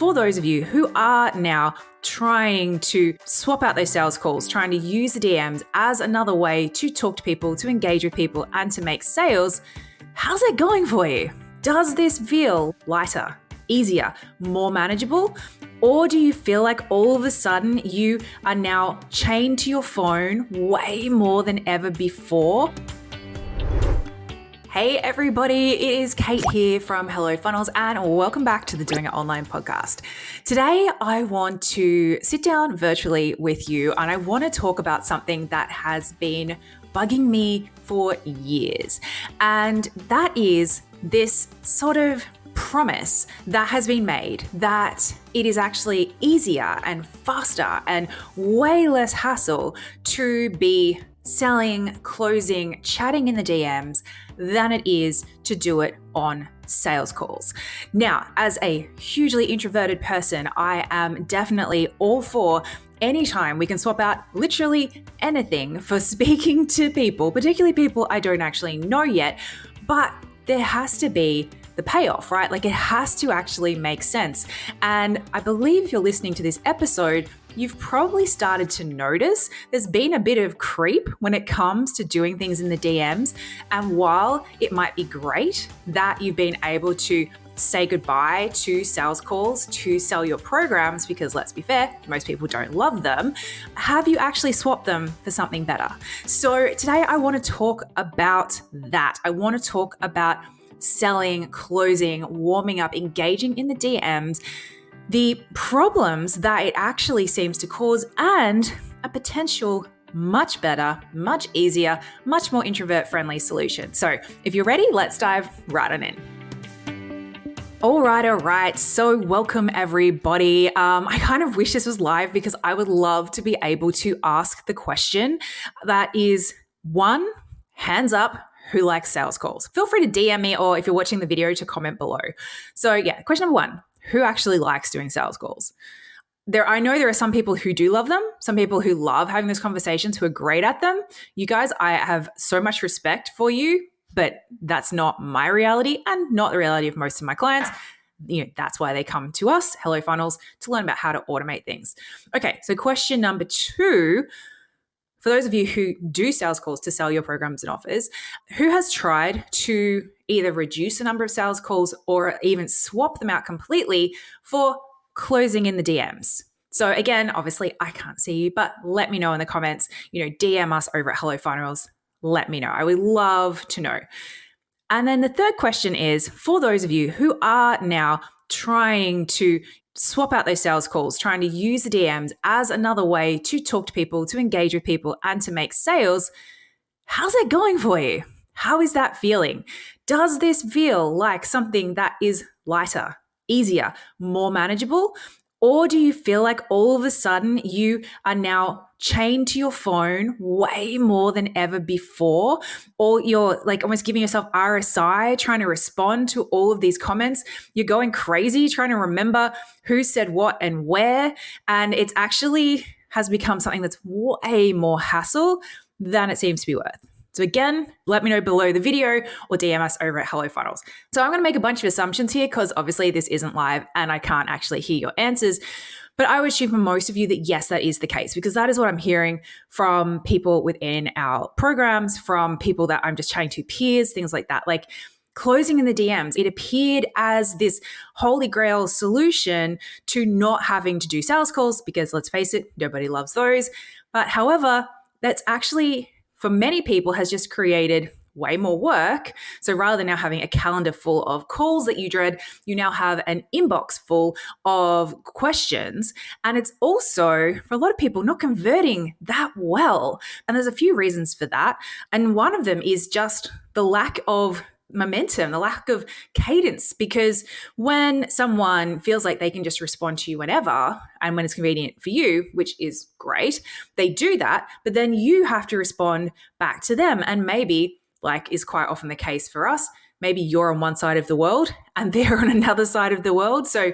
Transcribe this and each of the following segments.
for those of you who are now trying to swap out those sales calls, trying to use the DMs as another way to talk to people, to engage with people, and to make sales, how's it going for you? Does this feel lighter, easier, more manageable? Or do you feel like all of a sudden you are now chained to your phone way more than ever before? Hey everybody, it is Kate here from Hello Funnels and welcome back to the Doing It Online podcast. Today I want to sit down virtually with you and I want to talk about something that has been bugging me for years. And that is this sort of promise that has been made that it is actually easier and faster and way less hassle to be selling, closing, chatting in the DMs than it is to do it on sales calls. Now, as a hugely introverted person, I am definitely all for anytime we can swap out literally anything for speaking to people, particularly people I don't actually know yet, but there has to be the payoff, right? Like it has to actually make sense. And I believe if you're listening to this episode, you've probably started to notice there's been a bit of creep when it comes to doing things in the DMs. And while it might be great that you've been able to say goodbye to sales calls to sell your programs, because let's be fair, most people don't love them, have you actually swapped them for something better? So today I want to talk about that. I want to talk about selling, closing, warming up, engaging in the DMs, the problems that it actually seems to cause, and a potential much better, much easier, much more introvert-friendly solution. So if you're ready, let's dive right on in. All right. So welcome everybody. I kind of wish this was live because I would love to be able to ask the question that is, one, hands up, who likes sales calls? Feel free to DM me, or if you're watching the video, to comment below. So yeah, question number one, who actually likes doing sales calls? I know there are some people who do love them, some people who love having those conversations, who are great at them. You guys, I have so much respect for you, but that's not my reality and not the reality of most of my clients. That's why they come to us, Hello Funnels, to learn about how to automate things. Okay, so question number two, for those of you who do sales calls to sell your programs and offers, who has tried to either reduce the number of sales calls or even swap them out completely for closing in the DMs? So again, obviously I can't see you, but let me know in the comments, DM us over at Hello Funnels. Let me know. I would love to know. And then the third question is, for those of you who are now trying to swap out those sales calls, trying to use the DMs as another way to talk to people, to engage with people, and to make sales, how's it going for you? How is that feeling? Does this feel like something that is lighter, easier, more manageable? Or do you feel like all of a sudden you are now chained to your phone way more than ever before? Or you're like almost giving yourself RSI, trying to respond to all of these comments. You're going crazy trying to remember who said what and where. And it's actually has become something that's way more hassle than it seems to be worth. So again, let me know below the video or DM us over at Hello Funnels. So I'm going to make a bunch of assumptions here because obviously this isn't live and I can't actually hear your answers. But I would assume for most of you that yes, that is the case, because that is what I'm hearing from people within our programs, from people that I'm just chatting to, peers, things like that. Like closing in the DMs, it appeared as this holy grail solution to not having to do sales calls, because let's face it, nobody loves those. But however, that's actually, for many people, has just created way more work. So rather than now having a calendar full of calls that you dread, you now have an inbox full of questions. And it's also, for a lot of people, not converting that well. And there's a few reasons for that. And one of them is just the lack of momentum, the lack of cadence, because when someone feels like they can just respond to you whenever and when it's convenient for you, which is great, they do that, but then you have to respond back to them. And maybe, like is quite often the case for us, maybe you're on one side of the world and they're on another side of the world. So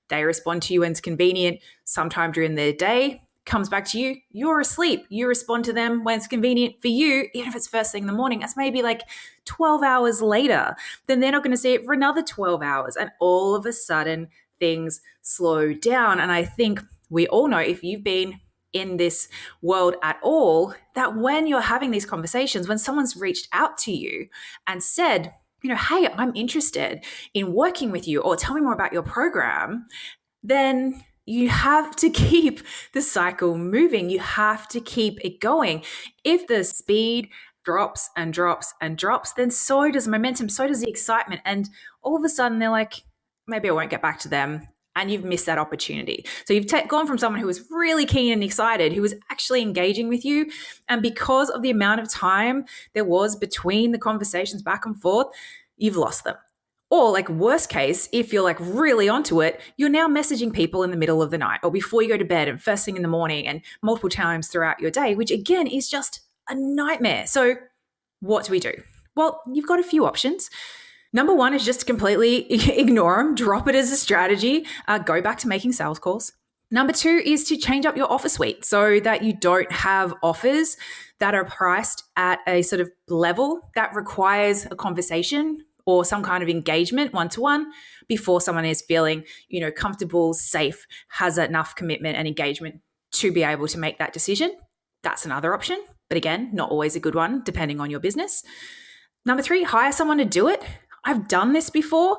they respond to you when it's convenient sometime during the day, comes back to you, you're asleep. You respond to them when it's convenient for you, even if it's first thing in the morning. That's maybe like 12 hours later. Then they're not going to see it for another 12 hours. And all of a sudden, things slow down. And I think we all know, if you've been in this world at all, that when you're having these conversations, when someone's reached out to you and said, hey, I'm interested in working with you, or tell me more about your program, then you have to keep the cycle moving. You have to keep it going. If the speed drops and drops and drops, then so does momentum, so does the excitement. And all of a sudden they're like, maybe I won't get back to them. And you've missed that opportunity. So you've gone from someone who was really keen and excited, who was actually engaging with you. And because of the amount of time there was between the conversations back and forth, you've lost them. Or like worst case, if you're like really onto it, you're now messaging people in the middle of the night or before you go to bed and first thing in the morning and multiple times throughout your day, which again is just a nightmare. So what do we do? Well, you've got a few options. Number one is just to completely ignore them, drop it as a strategy, go back to making sales calls. Number two is to change up your offer suite so that you don't have offers that are priced at a sort of level that requires a conversation or some kind of engagement one-to-one before someone is feeling, comfortable, safe, has enough commitment and engagement to be able to make that decision. That's another option. But again, not always a good one, depending on your business. Number three, hire someone to do it. I've done this before.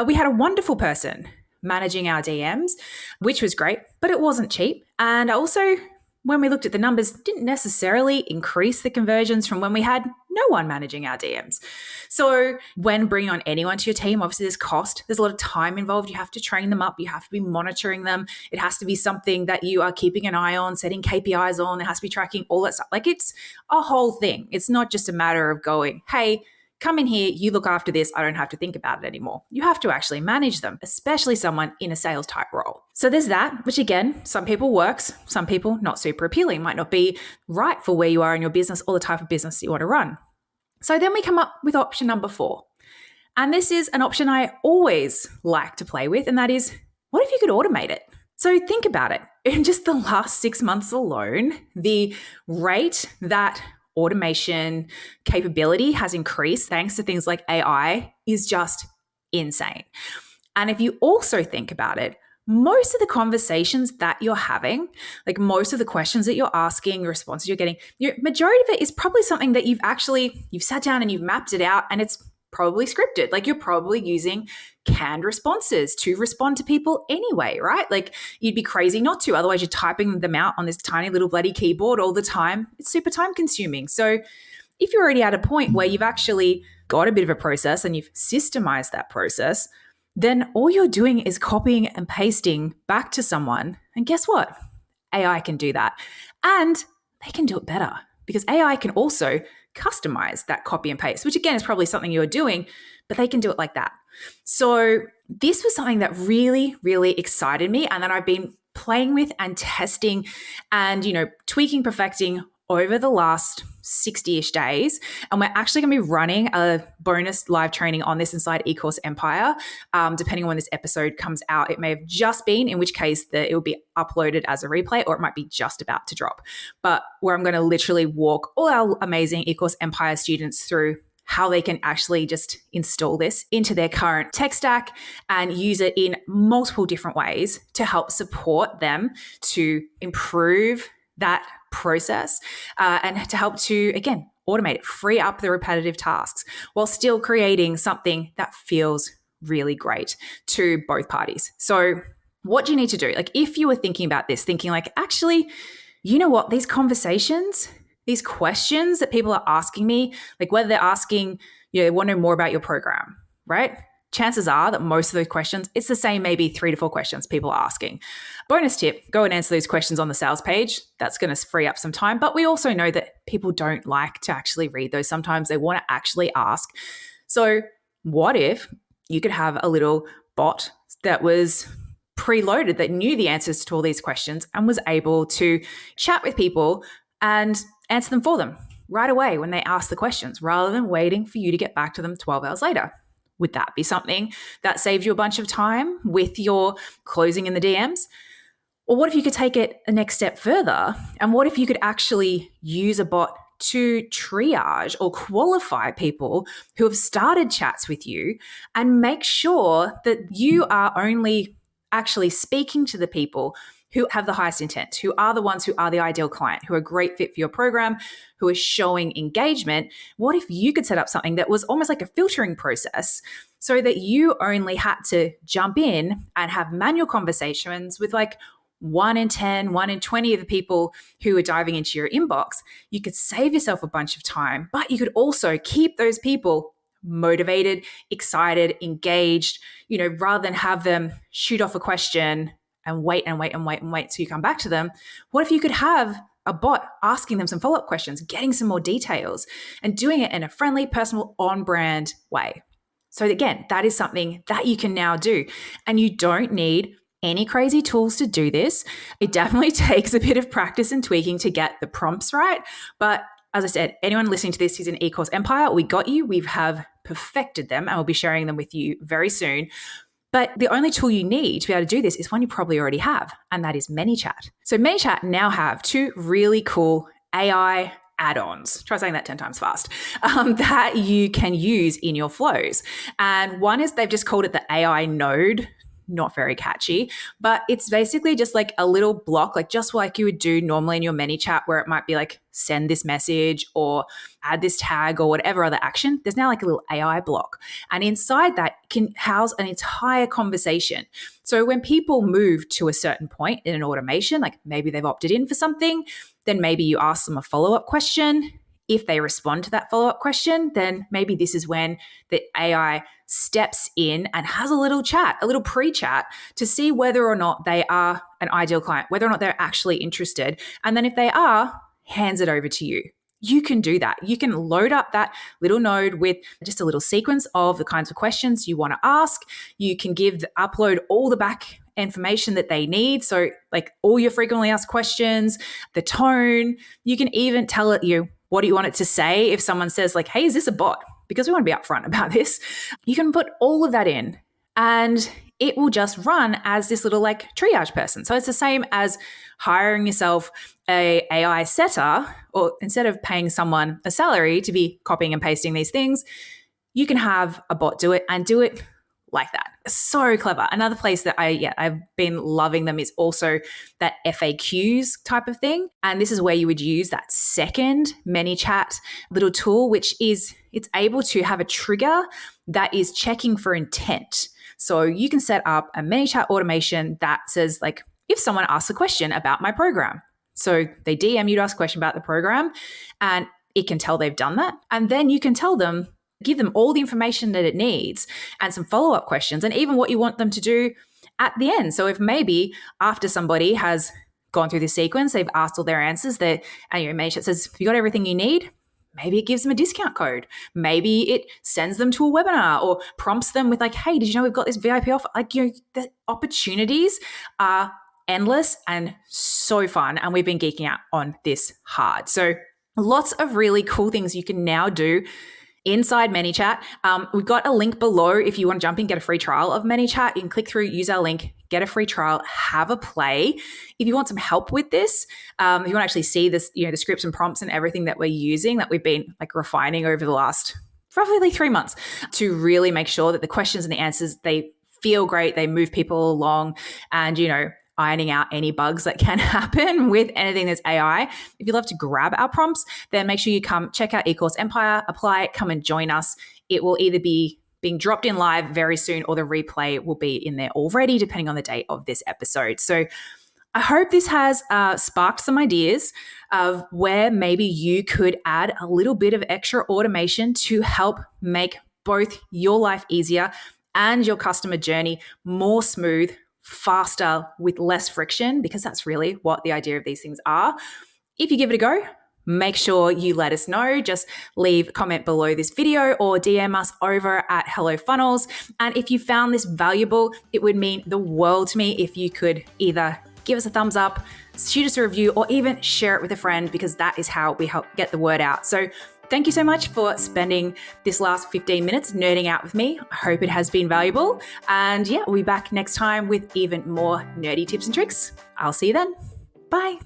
We had a wonderful person managing our DMs, which was great, but it wasn't cheap. And also, when we looked at the numbers, didn't necessarily increase the conversions from when we had no one managing our DMs. So when bringing on anyone to your team, obviously there's cost. There's a lot of time involved. You have to train them up. You have to be monitoring them. It has to be something that you are keeping an eye on, setting KPIs on. It has to be tracking all that stuff. Like it's a whole thing. It's not just a matter of going, hey, come in here, you look after this, I don't have to think about it anymore. You have to actually manage them, especially someone in a sales type role. So there's that, which again, some people works, some people not super appealing, might not be right for where you are in your business or the type of business you want to run. So then we come up with option number 4. And this is an option I always like to play with, and that is, what if you could automate it? So think about it. In just the last 6 months alone, the rate that automation capability has increased thanks to things like AI is just insane. And if you also think about it, most of the conversations that you're having, like most of the questions that you're asking, the responses you're getting, your majority of it is probably something that you've sat down and you've mapped it out, and it's probably scripted. Like you're probably using canned responses to respond to people anyway, right? Like you'd be crazy not to. Otherwise, you're typing them out on this tiny little bloody keyboard all the time. It's super time consuming. So if you're already at a point where you've actually got a bit of a process and you've systemized that process, then all you're doing is copying and pasting back to someone. And guess what? AI can do that. And they can do it better because AI can also customize that copy and paste, which again is probably something you're doing, but they can do it like that. So this was something that really, really excited me and that I've been playing with and testing and, tweaking, perfecting over the last 60-ish days. And we're actually going to be running a bonus live training on this inside eCourse Empire. Depending on when this episode comes out, it may have just been, in which case it will be uploaded as a replay, or it might be just about to drop. But where I'm going to literally walk all our amazing eCourse Empire students through how they can actually just install this into their current tech stack and use it in multiple different ways to help support them to improve that process and to help to, again, automate it, free up the repetitive tasks while still creating something that feels really great to both parties. So what do you need to do? Like if you were thinking about this, thinking like, actually, you know what, these conversations, these questions that people are asking me, like whether they're asking, they want to know more about your program, right? Chances are that most of those questions, it's the same maybe 3 to 4 questions people are asking. Bonus tip, go and answer those questions on the sales page. That's going to free up some time. But we also know that people don't like to actually read those. Sometimes they want to actually ask. So what if you could have a little bot that was preloaded, that knew the answers to all these questions and was able to chat with people and answer them for them right away when they ask the questions, rather than waiting for you to get back to them 12 hours later? Would that be something that saves you a bunch of time with your closing in the DMs? Or what if you could take it a next step further? And what if you could actually use a bot to triage or qualify people who have started chats with you and make sure that you are only actually speaking to the people who have the highest intent, who are the ones who are the ideal client, who are a great fit for your program, who are showing engagement. What if you could set up something that was almost like a filtering process so that you only had to jump in and have manual conversations with like 1 in 10, 1 in 20 of the people who are diving into your inbox? You could save yourself a bunch of time, but you could also keep those people motivated, excited, engaged, rather than have them shoot off a question and wait till you come back to them. What if you could have a bot asking them some follow-up questions, getting some more details, and doing it in a friendly, personal, on-brand way? So again, that is something that you can now do. And you don't need any crazy tools to do this. It definitely takes a bit of practice and tweaking to get the prompts right. But as I said, anyone listening to this who's in e-course empire, we got you. We have perfected them and we'll be sharing them with you very soon. But the only tool you need to be able to do this is one you probably already have, and that is ManyChat. So ManyChat now have 2 really cool AI add-ons, try saying that 10 times fast, that you can use in your flows. And one is they've just called it the AI node. Not very catchy, but it's basically just like a little block, like just like you would do normally in your ManyChat, where it might be like send this message or add this tag or whatever other action. There's now like a little AI block, and inside that can house an entire conversation. So when people move to a certain point in an automation, like maybe they've opted in for something, then maybe you ask them a follow-up question. If they respond to that follow-up question, then maybe this is when the AI steps in and has a little chat, a little pre-chat to see whether or not they are an ideal client, whether or not they're actually interested. And then if they are, hands it over to you. You can do that. You can load up that little node with just a little sequence of the kinds of questions you want to ask. You can upload all the back information that they need. So like all your frequently asked questions, the tone, you can even tell it what do you want it to say if someone says like, hey, is this a bot? Because we want to be upfront about this. You can put all of that in and it will just run as this little like triage person. So it's the same as hiring yourself a AI setter, or instead of paying someone a salary to be copying and pasting these things, you can have a bot do it and do it like that. So clever. Another place that I've been loving them is also that FAQs type of thing. And this is where you would use that second ManyChat little tool, which is it's able to have a trigger that is checking for intent. So you can set up a ManyChat automation that says like, if someone asks a question about my program, so they DM you to ask a question about the program and it can tell they've done that. And then you can give them all the information that it needs and some follow-up questions and even what you want them to do at the end. So if maybe after somebody has gone through this sequence, they've asked all their answers, and your ManyChat says, have you got everything you need? Maybe it gives them a discount code. Maybe it sends them to a webinar or prompts them with like, hey, did you know we've got this VIP offer? Like, the opportunities are endless and so fun. And we've been geeking out on this hard. So lots of really cool things you can now do inside ManyChat. We've got a link below if you want to jump in, get a free trial of ManyChat. You can click through, use our link, get a free trial, have a play. If you want some help with this, if you want to actually see this, the scripts and prompts and everything that we're using, that we've been like refining over the last roughly 3 months to really make sure that the questions and the answers, they feel great, they move people along, and ironing out any bugs that can happen with anything that's AI. If you'd love to grab our prompts, then make sure you come check out eCourse Empire, apply it, come and join us. It will either be being dropped in live very soon or the replay will be in there already, depending on the date of this episode. So I hope this has sparked some ideas of where maybe you could add a little bit of extra automation to help make both your life easier and your customer journey more smooth, faster, with less friction, because that's really what the idea of these things are. If you give it a go, make sure you let us know. Just leave a comment below this video or DM us over at Hello Funnels. And if you found this valuable, it would mean the world to me if you could either give us a thumbs up, shoot us a review, or even share it with a friend, because that is how we help get the word out. So thank you so much for spending this last 15 minutes nerding out with me. I hope it has been valuable. And we'll be back next time with even more nerdy tips and tricks. I'll see you then. Bye.